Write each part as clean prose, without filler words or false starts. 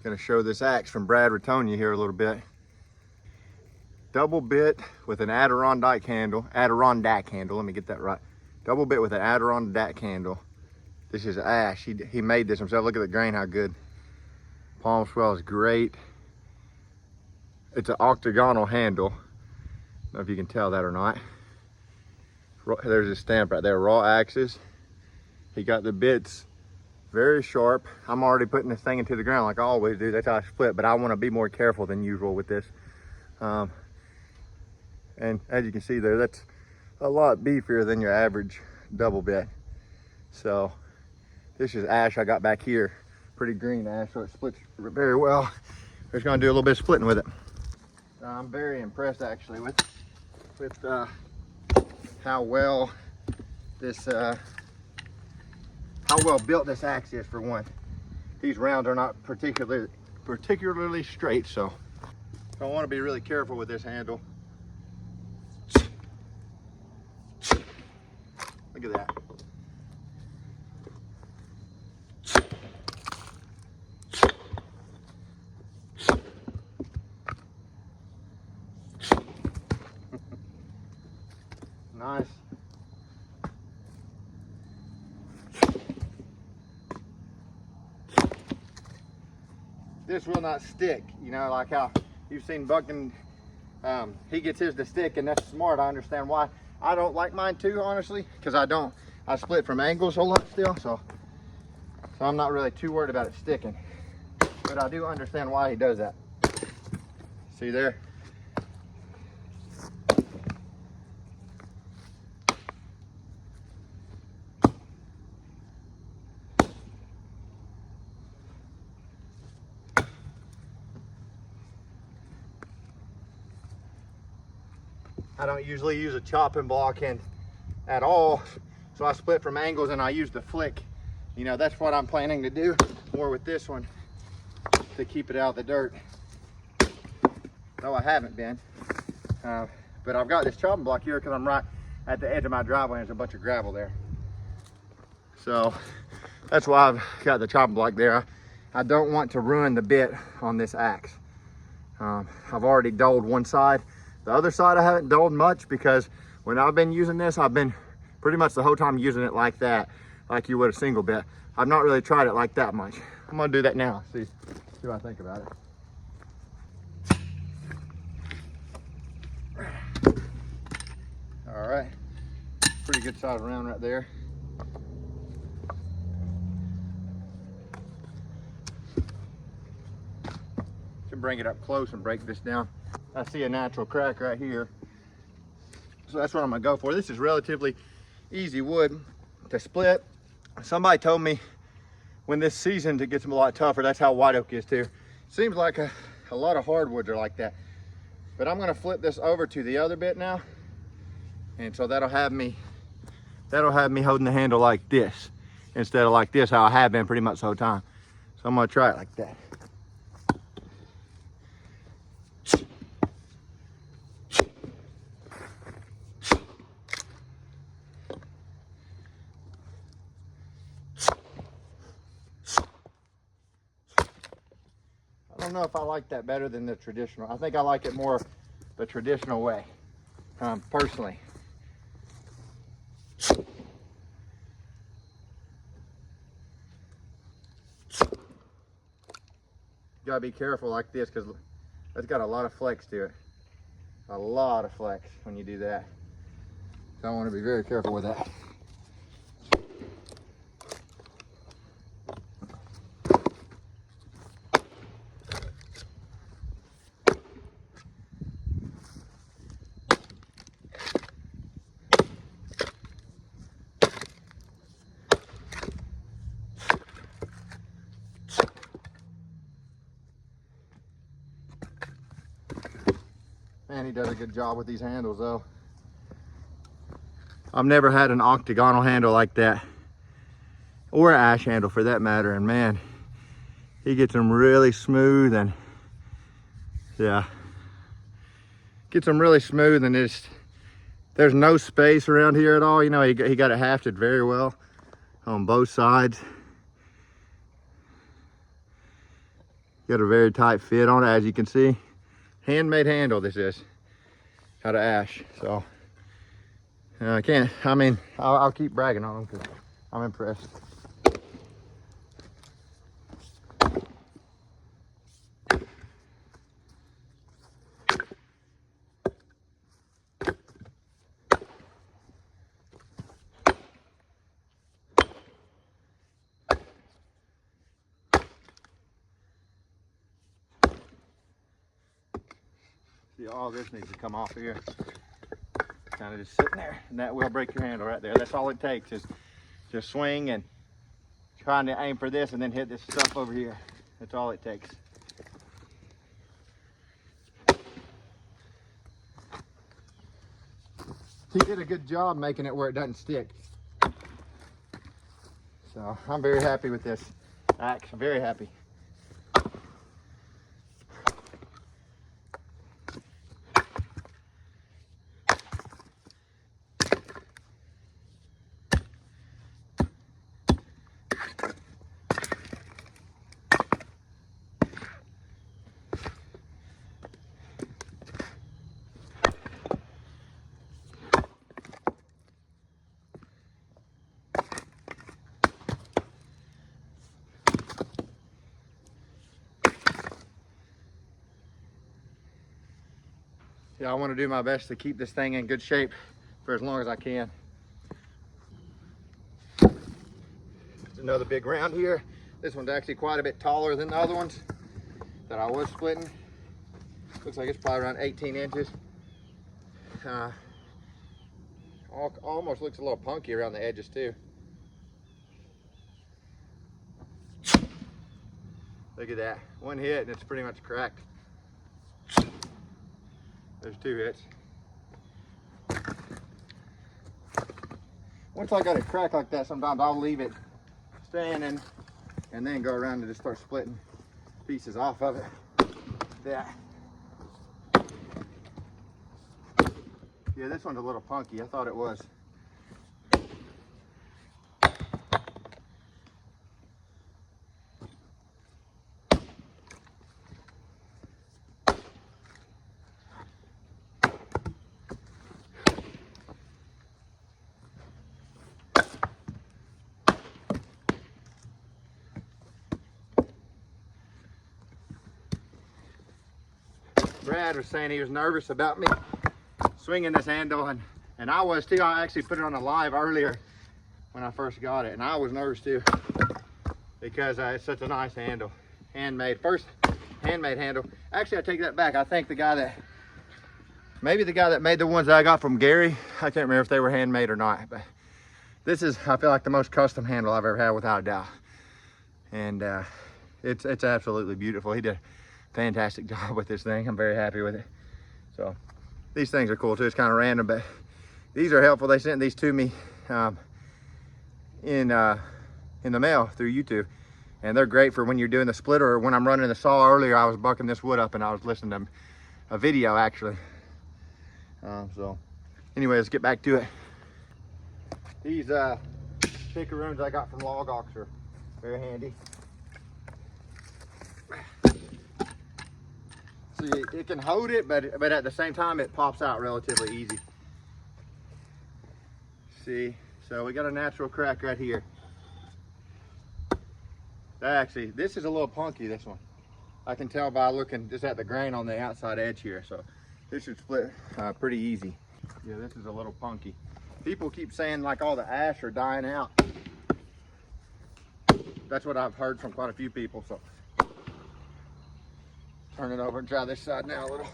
Gonna show this axe from Brad Ratonia here a little bit. Double bit with an Adirondack handle, let me get that right. Double bit with an Adirondack handle. This is Ash, he made this himself. Look at the grain, how good. Palm swell is great. It's an octagonal handle. I don't know if you can tell that or not. There's a stamp right there, raw axes. He got the bits very sharp. I'm already putting this thing into the ground like I always do. That's how I split, but I want to be more careful than usual with this. And as you can see there, that's a lot beefier than your average double bit. So this is Ash I got back here. Pretty green ash, so it splits very well. We're just gonna do a little bit of splitting with it. I'm very impressed actually with how well this how well built this axe is, for one. These rounds are not particularly straight, so I want to be really careful with this handle. Look at that. Nice. This will not stick, you know, like how you've seen Buckton, he gets his to stick, and that's smart. I understand why. I don't like mine too, honestly, because I split from angles a lot still, so I'm not really too worried about it sticking. But I do understand why he does that. See there? I don't usually use a chopping block at all, so I split from angles and I use the flick. You know, that's what I'm planning to do more with this one, to keep it out of the dirt. No, I haven't been, but I've got this chopping block here because I'm right at the edge of my driveway and there's a bunch of gravel there. So that's why I've got the chopping block there. I don't want to ruin the bit on this axe. I've already doled one side. The other side I haven't doled much, because when I've been using this, I've been pretty much the whole time using it like that, like you would a single bit. I've not really tried it like that much. I'm gonna do that now, see what I think about it. All right, pretty good size round right there. Should bring it up close and break this down. I see a natural crack right here, so that's what I'm gonna go for. This is relatively easy wood to split. Somebody told me when this seasons it gets a lot tougher. That's how white oak is too. Seems like a lot of hardwoods are like that. But I'm gonna flip this over to the other bit now, and so that'll have me holding the handle like this instead of like this, how I have been pretty much the whole time. So I'm gonna try it like that. I don't know if I like that better than the traditional. I think I like it more the traditional way, personally. You gotta be careful like this, because it's got a lot of flex to it. A lot of flex when you do that. So I want to be very careful with that. Man, he does a good job with these handles though. I've never had an octagonal handle like that, or an ash handle for that matter, and man, he gets them really smooth, and yeah, gets them really smooth, and there's no space around here at all. You know, he got it hafted very well on both sides. Got a very tight fit on it, as you can see. Handmade handle this is, out of ash. So I'll keep bragging on them because I'm impressed. See, all this needs to come off here. Kind of just sitting there, and that will break your handle right there. That's all it takes, is just swing and trying to aim for this and then hit this stuff over here. That's all it takes. He did a good job making it where it doesn't stick. So I'm very happy with this axe. I'm very happy. Yeah, I want to do my best to keep this thing in good shape for as long as I can. There's another big round here. This one's actually quite a bit taller than the other ones that I was splitting. Looks like it's probably around 18 inches. Almost looks a little punky around the edges too. Look at that. One hit and it's pretty much cracked. There's 2 hits. Once I got it cracked like that, sometimes I'll leave it standing and then go around and just start splitting pieces off of it. Yeah. Yeah, this one's a little punky. I thought it was. Brad was saying he was nervous about me swinging this handle, and I was too. I actually put it on a live earlier when I first got it, and I was nervous too because it's such a nice handle. First handmade handle. Actually, I take that back. I think maybe the guy that made the ones that I got from Gary, I can't remember if they were handmade or not, but this is, I feel like, the most custom handle I've ever had, without a doubt. And it's absolutely beautiful. He did fantastic job with this thing. I'm very happy with it. So these things are cool too. It's kind of random, but these are helpful. They sent these to me in the mail through YouTube, and they're great for when you're doing the splitter, or when I'm running the saw. Earlier I was bucking this wood up and I was listening to a video actually. So anyway, let's get back to it. These pickaroons I got from Log Ox are very handy. See, it can hold it, but at the same time, it pops out relatively easy. See, so we got a natural crack right here. Actually, this is a little punky, this one. I can tell by looking just at the grain on the outside edge here. So this should split pretty easy. Yeah, this is a little punky. People keep saying like all the ash are dying out. That's what I've heard from quite a few people. So turn it over and try this side now a little.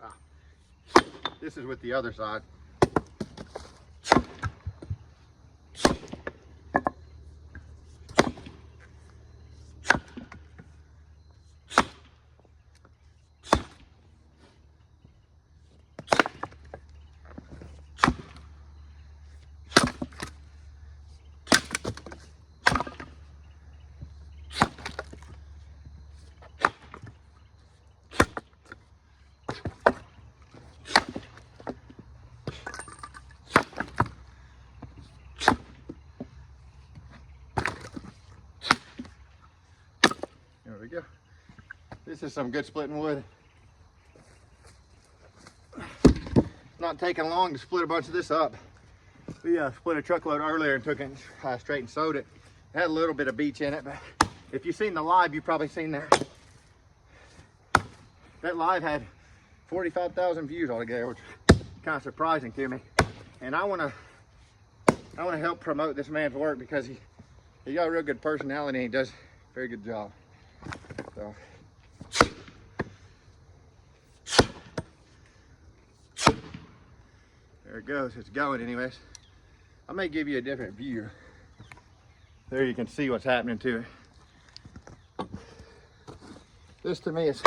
Wow. This is with the other side. This is some good splitting wood. Not taking long to split a bunch of this up. We split a truckload earlier and took it straight and sewed it. It had a little bit of beech in it, but if you've seen the live, you've probably seen that. That live had 45,000 views altogether, which is kind of surprising to me. And I want to help promote this man's work because he got a real good personality and he does a very good job. So. There it goes, it's going anyways. I may give you a different view. There you can see what's happening to it. This to me is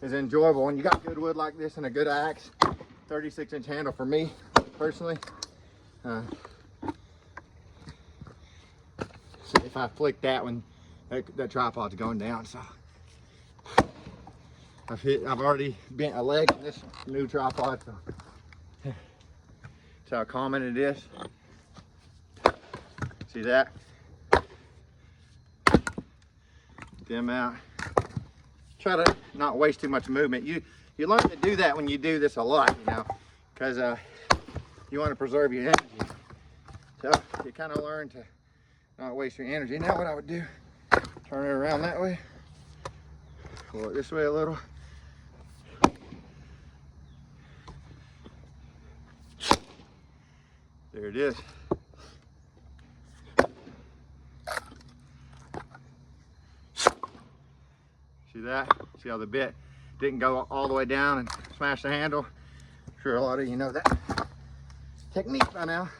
enjoyable. When you got good wood like this and a good axe, 36-inch handle for me personally. See if I flick that one, that tripod's going down. So I've already bent a leg on this new tripod. So that's how common it is. See that? Dim out. Try to not waste too much movement. You learn to do that when you do this a lot, you know, because you want to preserve your energy. So you kind of learn to not waste your energy. Now what I would do, turn it around that way, pull it this way a little. There it is. See that? See how the bit didn't go all the way down and smash the handle? I'm sure a lot of you know that technique by now.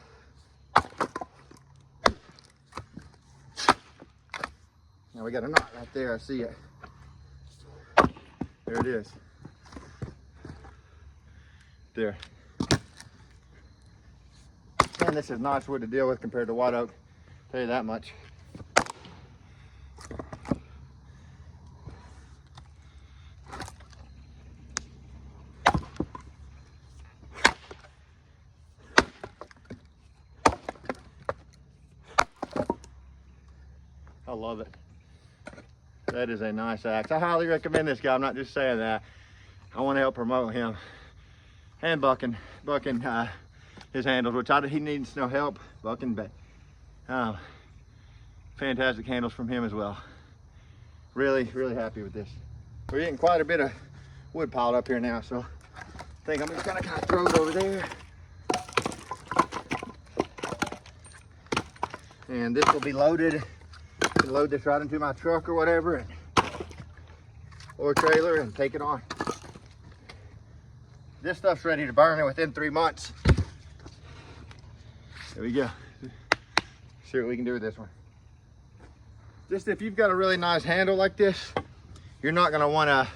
Now we got a knot right there, I see it. There it is. There. And this is nice wood to deal with compared to white oak, I'll tell you that much. I love it. That is a nice axe. I highly recommend this guy. I'm not just saying that. I want to help promote him and bucking his handles, which he needs no help bucking, but fantastic handles from him as well. Really happy with this. We're getting quite a bit of wood piled up here now, so I think I'm just gonna kind of throw it over there. And this will be loaded. I can load this right into my truck or whatever, or trailer, and take it on. This stuff's ready to burn within 3 months. There we go. See what we can do with this one. Just if you've got a really nice handle like this, you're not gonna wanna,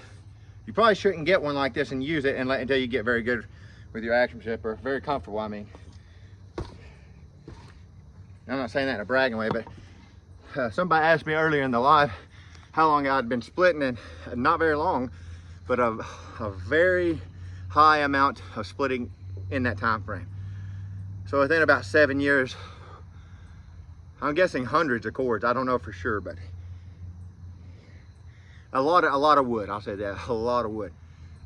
you probably shouldn't get one like this and use it until you get very good with your axemanship, or very comfortable, I mean. I'm not saying that in a bragging way, but somebody asked me earlier in the live how long I'd been splitting, and not very long, but a very high amount of splitting in that time frame. So within about 7 years, I'm guessing hundreds of cords. I don't know for sure, but a lot of wood. I'll say that, a lot of wood,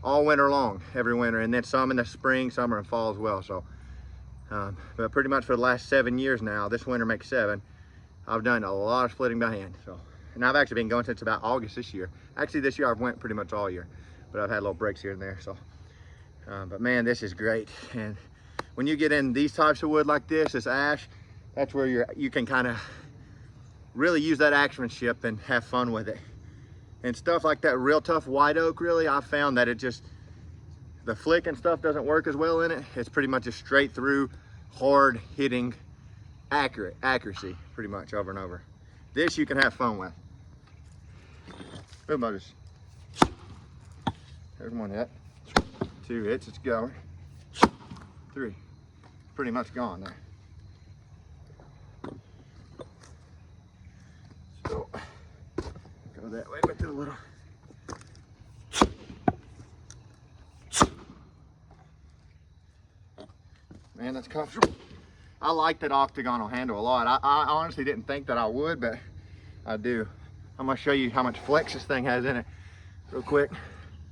all winter long, every winter, and then some in the spring, summer, and fall as well. So, but pretty much for the last 7 years now, this winter makes 7. I've done a lot of splitting by hand. So, and I've actually been going since about August this year. Actually, this year I've went pretty much all year, but I've had little breaks here and there. So, but man, this is great. And when you get in these types of wood like this ash, that's where you can kind of really use that axemanship and have fun with it. And stuff like that real tough white oak, really, I found that the flick and stuff doesn't work as well in it. It's pretty much a straight through, hard hitting, accuracy, pretty much over and over. This you can have fun with. Boom buggers. There's one hit. 2 hits, it's going. 3. Pretty much gone there. So go that way with the little. Man, that's comfortable. I like that octagonal handle a lot. I honestly didn't think that I would, but I do. I'm gonna show you how much flex this thing has in it. real quick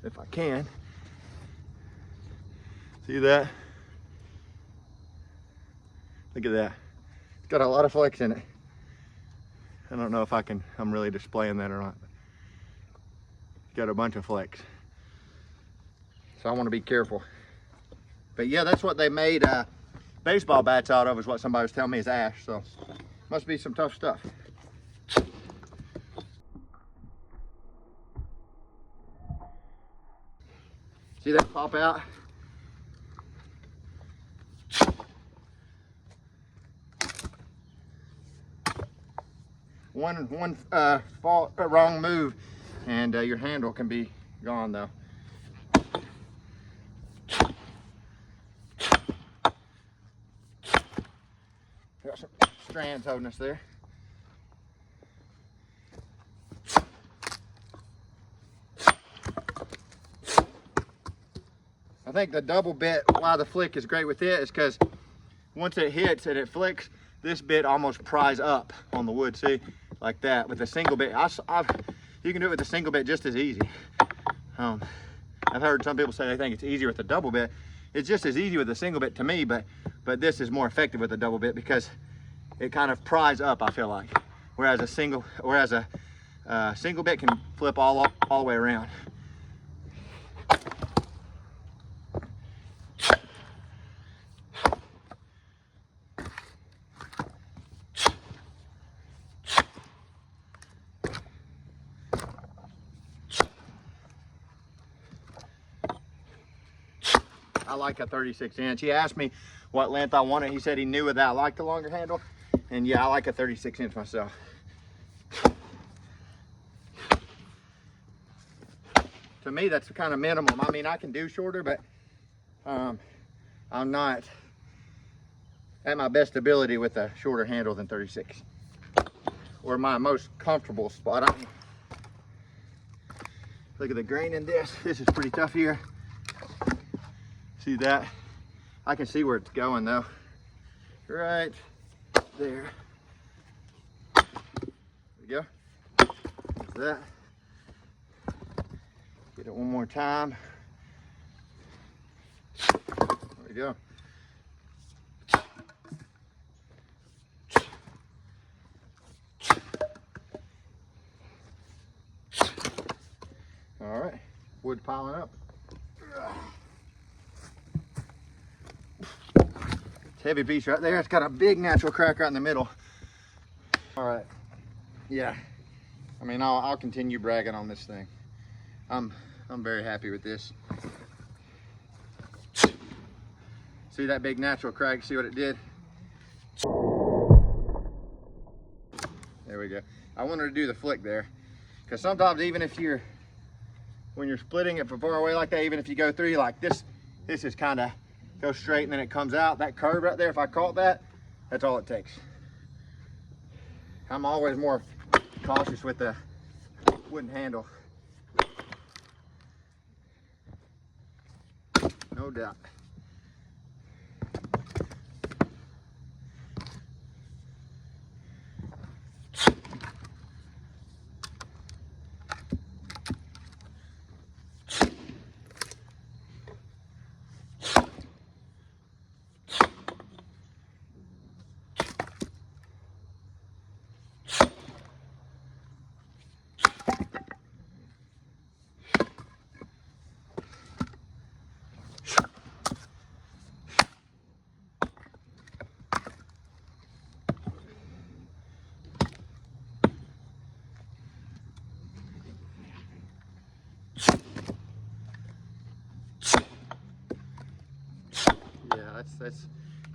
if I can. See that? Look at that. It's got a lot of flex in it. I don't know if I'm really displaying that or not. It's got a bunch of flex. So I want to be careful. But yeah, that's what they made baseball bats out of, is what somebody was telling me is ash. So must be some tough stuff. See that pop out? One wrong move and your handle can be gone though. Got some strands holding us there. I think the double bit, why the flick is great with it, is because once it hits and it flicks, this bit almost pries up on the wood, see? Like that. With a single bit, you can do it with a single bit just as easy. I've heard some people say they think it's easier with a double bit. It's just as easy with a single bit to me, but this is more effective with a double bit because it kind of pries up, I feel like. Whereas a single bit can flip all the way around. I like a 36 inch. He asked me what length I wanted. He said he knew that I liked the longer handle. And yeah, I like a 36 inch myself. To me, that's kind of minimum. I mean, I can do shorter, but I'm not at my best ability with a shorter handle than 36. Or my most comfortable spot. Look at the grain in this. This is pretty tough here. See that? I can see where it's going though. Right there. There we go. There's that. Get it one more time. There we go. All right, wood piling up. Heavy piece right there. It's got a big natural crack right in the middle. All right, yeah. I mean, I'll continue bragging on this thing. I'm very happy with this. See that big natural crack? See what it did? There we go. I wanted to do the flick there, because sometimes even if when you're splitting it from far away like that, even if you go through like this is kind of go straight and then it comes out. That curve right there, if I caught that, that's all it takes. I'm always more cautious with the wooden handle. No doubt.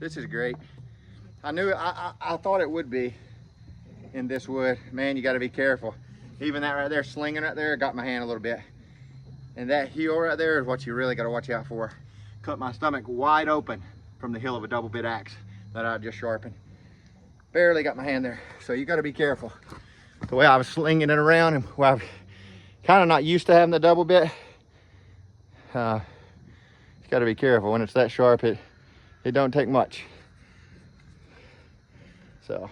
This is great. I knew I thought it would be in this wood. Man, you got to be careful. Even that right there, slinging right there, got my hand a little bit. And that heel right there is what you really got to watch out for. Cut my stomach wide open from the heel of a double bit axe that I just sharpened. Barely got my hand there, so you got to be careful. The way I was slinging it around, and well, I'm kind of not used to having the double bit. You got to be careful when it's that sharp. It don't take much. So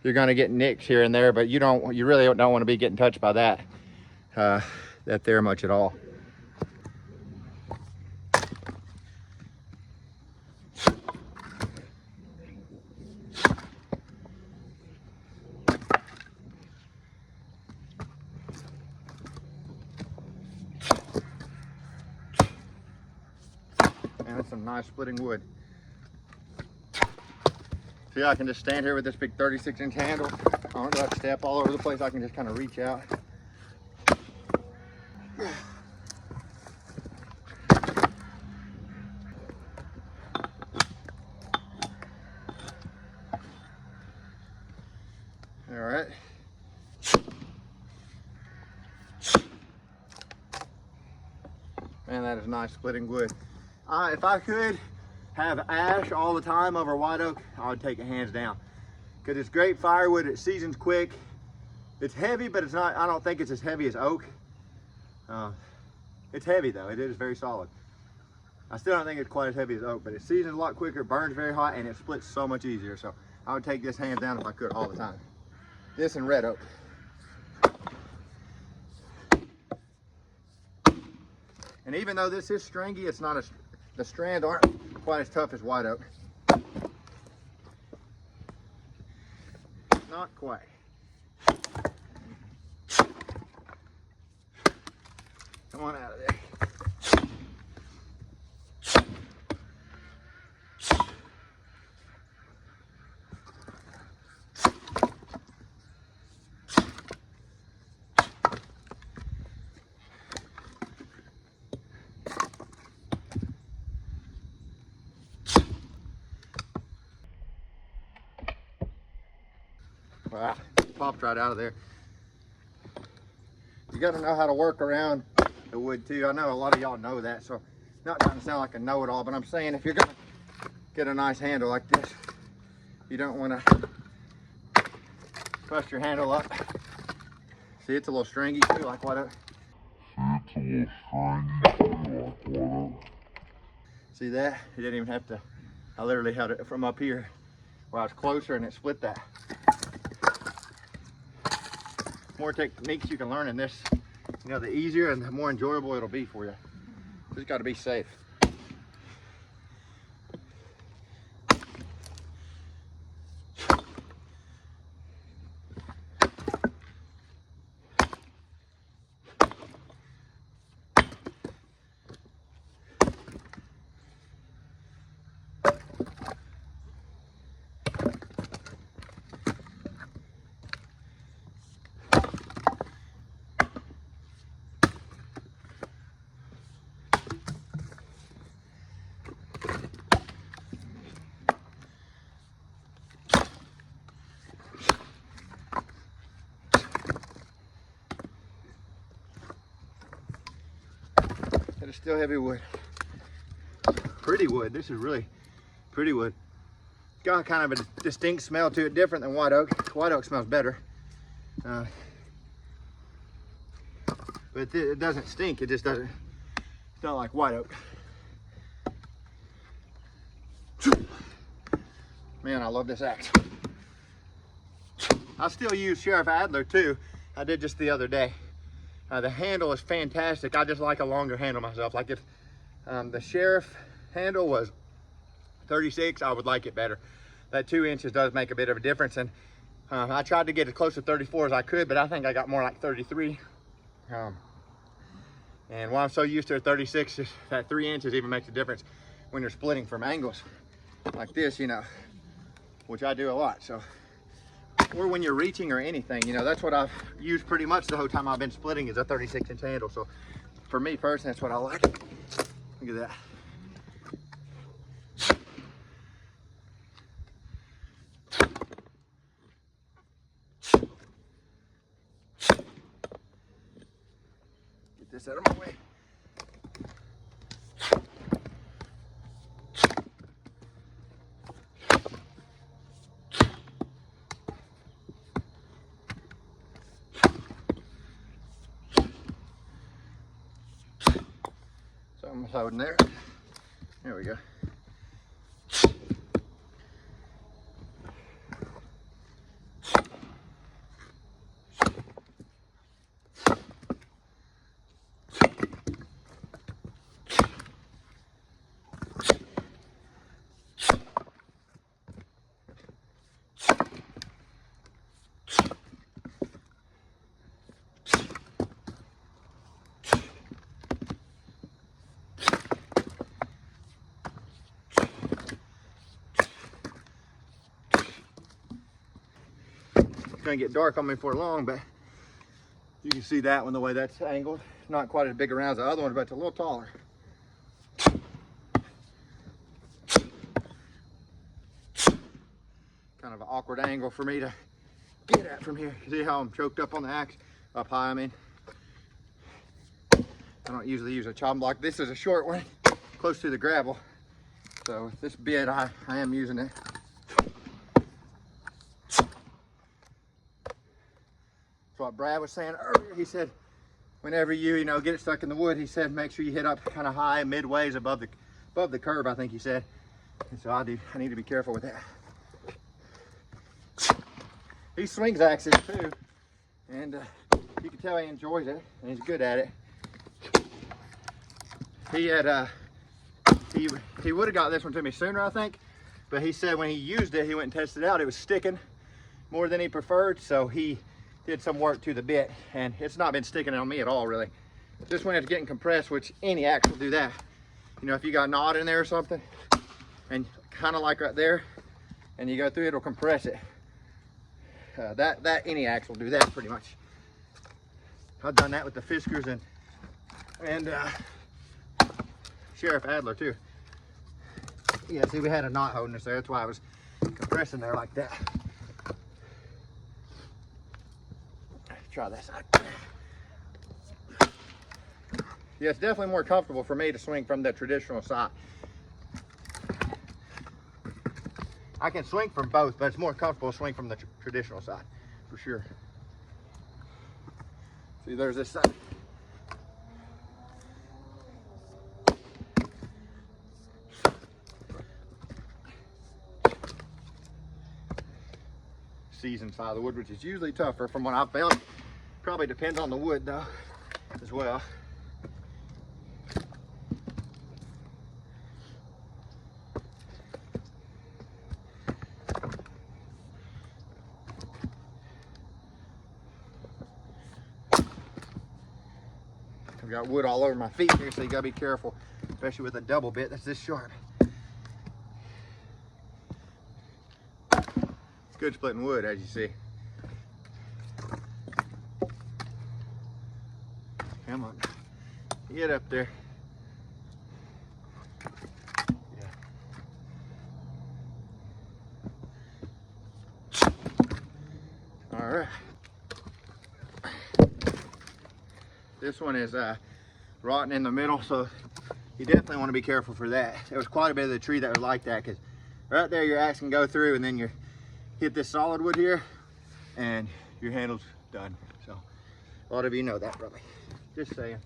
you're gonna get nicks here and there, but you really don't want to be getting touched by that. that there much at all. And it's some nice splitting wood. See, I can just stand here with this big 36-inch handle. I don't have to step all over the place. I can just kind of reach out. All right. Man, that is nice splitting wood. If I could have ash all the time over white oak, I would take it hands down. Because it's great firewood, it seasons quick. It's heavy, but it's not, I don't think it's as heavy as oak. It's heavy though, it is very solid. I still don't think it's quite as heavy as oak, but it seasons a lot quicker, burns very hot, and it splits so much easier. So I would take this hands down if I could all the time. This and red oak. And even though this is stringy, it's not as, the strands aren't quite as tough as white oak. Not quite. Come on out of there. Wow, popped right out of there. You got to know how to work around the wood too. I know a lot of y'all know that, so not trying to sound like a know-it-all, but I'm saying if you're gonna get a nice handle like this, you don't want to bust your handle up. See, it's a little stringy too, like what? See that? You didn't even have to. I literally held it from up here where I was closer, and it split that. More techniques you can learn in this, you know, the easier and the more enjoyable it'll be for you. Just got to be safe. It's still heavy wood. Pretty wood. This is really pretty wood. It's got kind of a distinct smell to it, different than white oak. White oak smells better. But it doesn't stink. It just doesn't smell like white oak. Man, I love this axe. I still use Sheriff Adler too. I did just the other day. The handle is fantastic. I just like a longer handle myself. Like if the Sheriff handle was 36, I would like it better. That 2 inches does make a bit of a difference. And I tried to get as close to 34 as I could, but I think I got more like 33. And why I'm so used to a 36, is that 3 inches even makes a difference when you're splitting from angles like this, you know, which I do a lot. So, or when you're reaching or anything, you know, that's what I've used pretty much the whole time I've been splitting, is a 36-inch handle. So for me personally, that's what I like. Look at that. Get this out of my way. Something's holding there. There we go. gonna get dark on me for long, but you can see that one, the way that's angled. Not quite as big around as the other one, but it's a little taller. Kind of an awkward angle for me to get at from here. See how I'm choked up on the axe? Up high, I mean. I don't usually use a chopping block. This is a short one, close to the gravel. So with this bit, I am using it. That's what Brad was saying earlier. He said, whenever you get it stuck in the wood, he said, make sure you hit up kind of high, midways above the curb, I think he said. And so I need to be careful with that. He swings axes too, and you can tell he enjoys it, and he's good at it. He would have got this one to me sooner, I think, but he said when he used it, he went and tested it out, it was sticking more than he preferred, so he did some work to the bit, and it's not been sticking on me at all, really. Just when it's getting compressed, which any axe will do that. If you got a knot in there or something, and kind of like right there, and you go through it, it'll compress it. That any axe will do that pretty much. I've done that with the Fiskars and Sheriff Adler too. Yeah, see, we had a knot holding us there. That's why I was compressing there like that. Try that side. Yeah, it's definitely more comfortable for me to swing from the traditional side. I can swing from both, but it's more comfortable to swing from the traditional side, for sure. See, there's this side. Seasoned side of the wood, which is usually tougher from what I've found. Probably depends on the wood though, as well. I've got wood all over my feet here, so you gotta be careful, especially with a double bit that's this sharp. It's good splitting wood, as you see. Come on, get up there. Yeah. All right. This one is rotten in the middle, so you definitely want to be careful for that. There was quite a bit of the tree that was like that, because right there your axe can go through, and then you hit this solid wood here, and your handle's done. So a lot of you know that, probably. Just saying.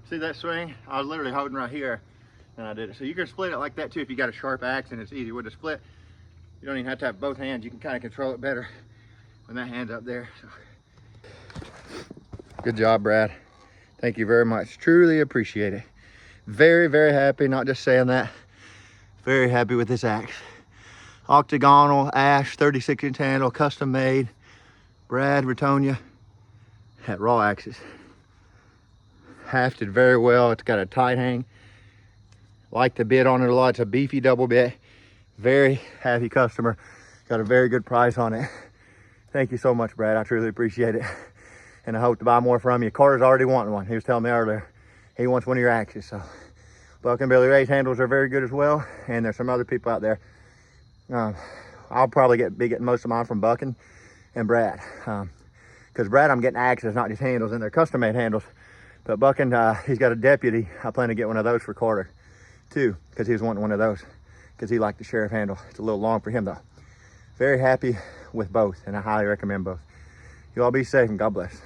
See that swing? I was literally holding right here and I did it. So you can split it like that too if you got a sharp axe and it's easy wood to split. You don't even have to have both hands. You can kind of control it better when that hand's up there. So. Good job, Brad. Thank you very much. Truly appreciate it. Very, very happy. Not just saying that. Very happy with this axe. Octagonal Ash 36-inch handle, custom made. Brad Ratonia at Raw Axes. Hafted very well. It's got a tight hang. Like the bit on it a lot. It's a beefy double bit. Very happy customer. Got a very good price on it. Thank you so much, Brad. I truly appreciate it. and I hope to buy more from you. Carter's already wanting one. He was telling me earlier he wants one of your axes. So Buck and Billy Ray's handles are very good as well, and there's some other people out there. I'll probably be getting most of mine from Buck and Brad, because Brad, I'm getting axes, not just handles, and they're custom made handles. But Buck, he's got a deputy. I plan to get one of those for Carter too, because he was wanting one of those, because he liked the sheriff handle. It's a little long for him though. Very happy with both, and I highly recommend both. You all be safe and God bless.